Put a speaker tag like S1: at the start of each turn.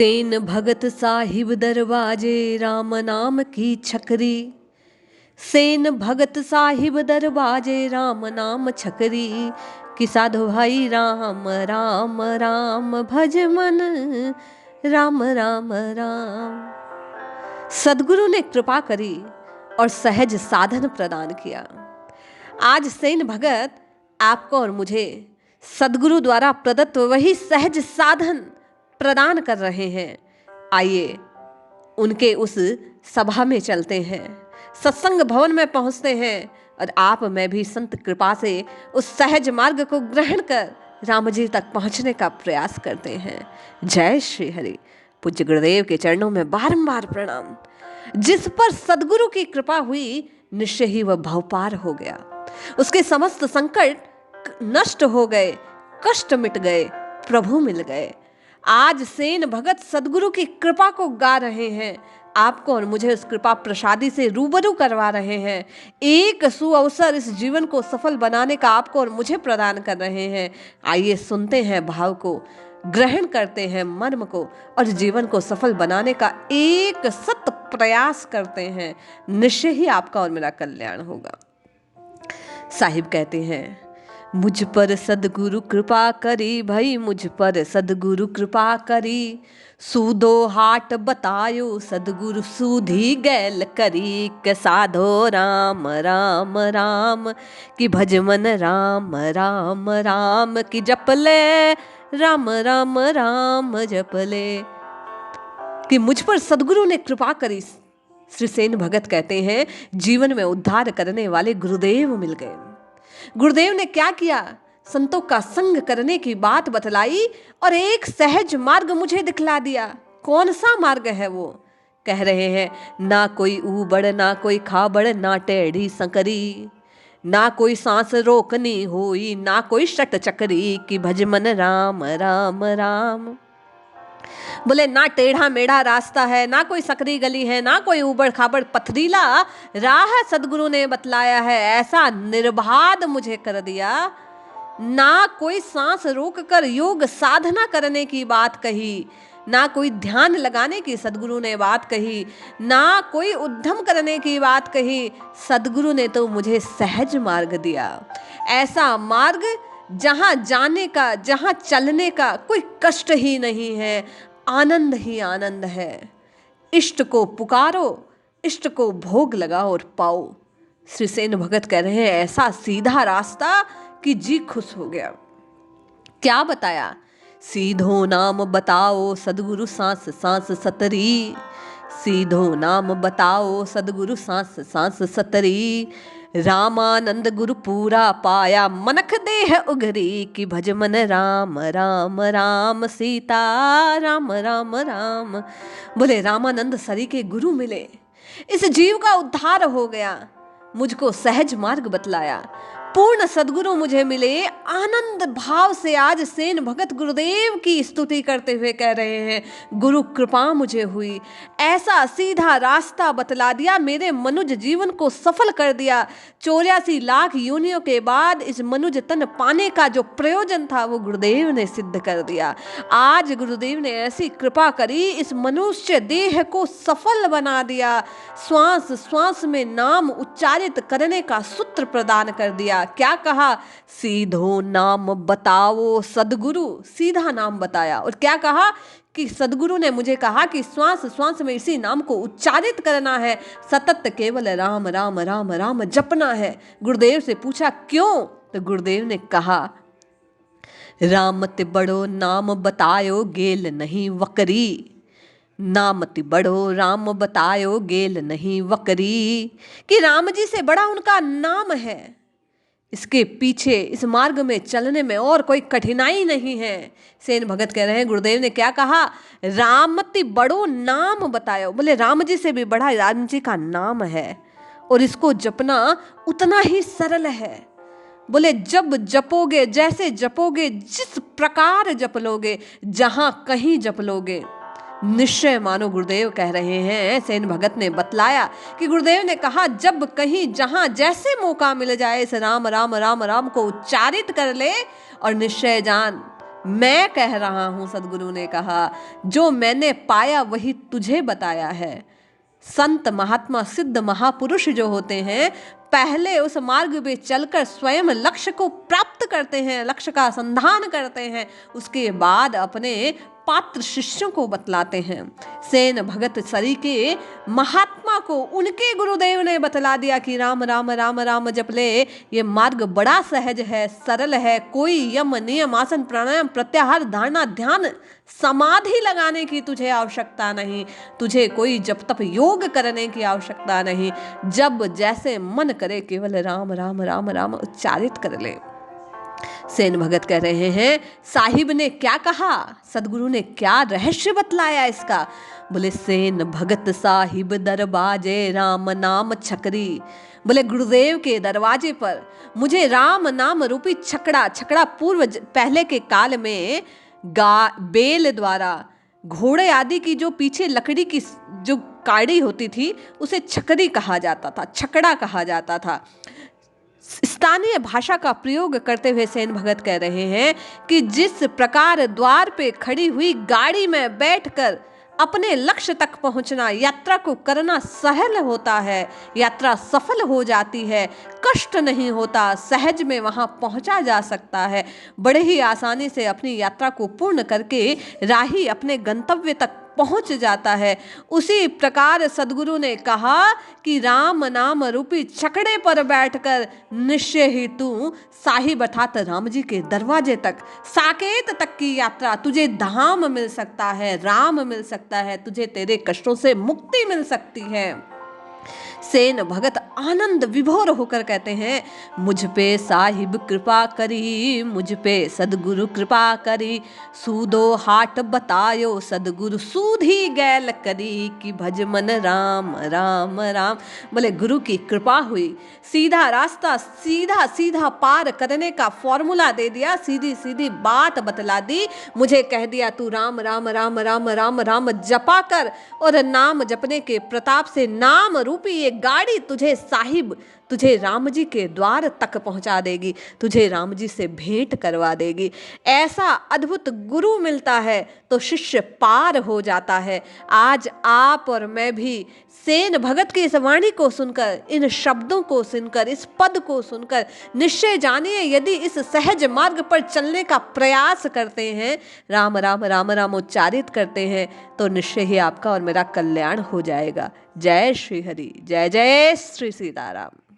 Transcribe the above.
S1: सेन भगत साहिब दरवाजे राम नाम की छकरी। सेन भगत साहिब दरवाजे राम नाम छकरी। कि साधु भाई राम राम राम भज मन राम राम राम। सदगुरु ने कृपा करी और सहज साधन प्रदान किया। आज सेन भगत आपको और मुझे सदगुरु द्वारा प्रदत्त वही सहज साधन प्रदान कर रहे हैं। आइए उनके उस सभा में चलते हैं, सत्संग भवन में पहुंचते हैं और आप मैं भी संत कृपा से उस सहज मार्ग को ग्रहण कर राम जी तक पहुंचने का प्रयास करते हैं। जय श्री हरि। पूज्य गुरुदेव के चरणों में बारंबार प्रणाम। जिस पर सदगुरु की कृपा हुई निश्चय ही वह भवपार हो गया। उसके समस्त संकट नष्ट हो गए, कष्ट मिट गए, प्रभु मिल गए। आज सेन भगत सदगुरु की कृपा को गा रहे हैं, आपको और मुझे उस कृपा प्रसादी से रूबरू करवा रहे हैं। एक सुअवसर इस जीवन को सफल बनाने का आपको और मुझे प्रदान कर रहे हैं। आइए सुनते हैं भाव को, ग्रहण करते हैं मर्म को और जीवन को सफल बनाने का एक सत प्रयास करते हैं। निश्चय ही आपका और मेरा कल्याण होगा। साहिब कहते हैं, मुझ पर सदगुरु कृपा करी, भाई मुझ पर सदगुरु कृपा करी। सूदो हाट बतायो सदगुरु सूधी गैल करी। के साधो राम राम राम कि भज मन राम राम राम। कि जपले राम राम राम जपले। कि मुझ पर सदगुरु ने कृपा करी। श्री सेन भगत कहते हैं, जीवन में उद्धार करने वाले गुरुदेव मिल गए। गुरुदेव ने क्या किया? संतों का संग करने की बात बतलाई और एक सहज मार्ग मुझे दिखला दिया। कौन सा मार्ग है वो? कह रहे हैं, ना कोई ऊबड़ ना कोई खाबड़ ना टेढ़ी संकरी। ना कोई सांस रोकनी होई ना कोई शट चकरी। कि भज मन राम राम राम। बोले ना टेढ़ा मेढ़ा रास्ता है, ना कोई सकरी गली है, ना कोई ऊबड़ खाबड़ पथरीला राह सदगुरु ने बतलाया है। ऐसा निर्बाध मुझे कर दिया। ना कोई सांस रोक कर योग साधना करने की बात कही, ना कोई ध्यान लगाने की सदगुरु ने बात कही, ना कोई उद्यम करने की बात कही। सदगुरु ने तो मुझे सहज मार्ग दिया। ऐसा मार्ग जहां जाने का, जहां चलने का कोई कष्ट ही नहीं है, आनंद ही आनंद है। इष्ट को पुकारो, इष्ट को भोग लगाओ और पाओ। श्री सेन भगत कह रहे हैं, ऐसा सीधा रास्ता कि जी खुश हो गया। क्या बताया? सीधो नाम बताओ सदगुरु सांस सांस सतरी। सीधो नाम बताओ सदगुरु सांस सांस सतरी। रामानंद गुरु पूरा पाया मनख देह उघरी। कि भज मन राम राम राम सीता राम राम राम। बोले रामानंद सरी के गुरु मिले, इस जीव का उद्धार हो गया। मुझको सहज मार्ग बतलाया, पूर्ण सदगुरु मुझे मिले। आनंद भाव से आज सेन भगत गुरुदेव की स्तुति करते हुए कह रहे हैं, गुरु कृपा मुझे हुई। ऐसा सीधा रास्ता बतला दिया, मेरे मनुज जीवन को सफल कर दिया। 84 लाख योनियों के बाद इस मनुज तन पाने का जो प्रयोजन था वो गुरुदेव ने सिद्ध कर दिया। आज गुरुदेव ने ऐसी कृपा करी, इस मनुष्य देह को सफल बना दिया। श्वास श्वास में नाम उच्चारित करने का सूत्र प्रदान कर दिया। क्या कहा? सीधो नाम बताओ सदगुरु। सीधा नाम बताया। और क्या कहा? कि सदगुरु ने मुझे कहा कि श्वास श्वास में इसी नाम को उच्चारित करना है, सतत केवल राम राम राम राम जपना है। गुरुदेव से पूछा क्यों? तो गुरुदेव ने कहा, राम ते बड़ो नाम बतायो गेल नहीं वकरी। नाम ति बड़ो राम बतायो गेल नहीं वकरी। कि राम जी से बड़ा उनका नाम है, इसके पीछे इस मार्ग में चलने में और कोई कठिनाई नहीं है। सेन भगत कह रहे हैं, गुरुदेव ने क्या कहा? रामति बड़ो नाम बतायो। बोले राम जी से भी बड़ा राम जी का नाम है और इसको जपना उतना ही सरल है। बोले जब जपोगे, जैसे जपोगे, जिस प्रकार जप लोगे, जहां कहीं जप लोगे, निश्चय मानो। गुरुदेव कह रहे हैं, सेन भगत ने बतलाया कि गुरुदेव ने कहा, जब कहीं जहां जैसे मौका मिल जाए इस राम राम राम राम को उच्चारित कर ले और निश्चय जान मैं कह रहा हूं, सदगुरु ने कहा, जो मैंने पाया वही तुझे बताया है। संत महात्मा सिद्ध महापुरुष जो होते हैं, पहले उस मार्ग पे चलकर स्वयं लक्ष्य को प्राप्त करते हैं, लक्ष्य का संधान करते हैं, उसके बाद अपने पात्र शिष्यों को बतलाते हैं। सेन भगत सरीके महात्मा को उनके गुरुदेव ने बतला दिया कि राम राम राम राम जप ले, ये मार्ग बड़ा सहज है, सरल है, कोई यम नियम आसन प्राणायाम प्रत्याहार धारणा ध्यान समाधि लगाने की तुझे आवश्यकता नहीं, तुझे कोई जप तप योग करने की आवश्यकता नहीं, जब जैसे मन करे केवल राम राम राम राम उच्चारित कर ले। सेन भगत कह रहे हैं, साहिब ने क्या कहा, सदगुरु ने क्या रहस्य बतलाया इसका। बोले, सेन भगत साहिब दरबाजे राम नाम छकरी। बोले, गुरुदेव के दरवाजे पर मुझे राम नाम रूपी छकड़ा पूर्व पहले के काल में बेल द्वारा घोड़े आदि की जो पीछे लकड़ी की जो काड़ी होती थी उसे छकरी कहा जाता था, छकड़ा कहा जाता था। स्थानीय भाषा का प्रयोग करते हुए सेन भगत कह रहे हैं कि जिस प्रकार द्वार पे खड़ी हुई गाड़ी में बैठकर अपने लक्ष्य तक पहुंचना, यात्रा को करना सहल होता है, यात्रा सफल हो जाती है, कष्ट नहीं होता, सहज में वहां पहुंचा जा सकता है, बड़े ही आसानी से अपनी यात्रा को पूर्ण करके राही अपने गंतव्य तक पहुंच जाता है। उसी प्रकार सदगुरु ने कहा कि राम नाम रूपी छकड़े पर बैठकर निश्चय ही तू साहिब अर्थात राम जी के दरवाजे तक, साकेत तक की यात्रा, तुझे धाम मिल सकता है, राम मिल सकता है, तुझे तेरे कष्टों से मुक्ति मिल सकती है। सेन भगत आनंद विभोर होकर कहते हैं, मुझ पे साहिब कृपा करी, मुझ पे सदगुरु कृपा करी, सूदो हाट बतायो सदगुरु सूधी गैल करी, कि भज मन राम राम राम। बोले, गुरु की कृपा हुई, सीधा रास्ता सीधा सीधा पार करने का फॉर्मूला दे दिया, सीधी सीधी बात बतला दी, मुझे कह दिया तू राम राम राम राम राम राम जपा कर, और नाम जपने के प्रताप से नाम रूपी ये गाड़ी तुझे साहिब, तुझे राम जी के द्वार तक पहुंचा देगी, तुझे राम जी से भेंट करवा देगी। ऐसा अद्भुत गुरु मिलता है तो शिष्य पार हो जाता है। आज आप और मैं भी सेन भगत की इस वाणी को सुनकर, इन शब्दों को सुनकर, इस पद को सुनकर निश्चय जानिए, यदि इस सहज मार्ग पर चलने का प्रयास करते हैं, राम राम राम राम उच्चारित करते हैं, तो निश्चय ही आपका और मेरा कल्याण हो जाएगा। जय श्री हरि, जय जय श्री सीताराम।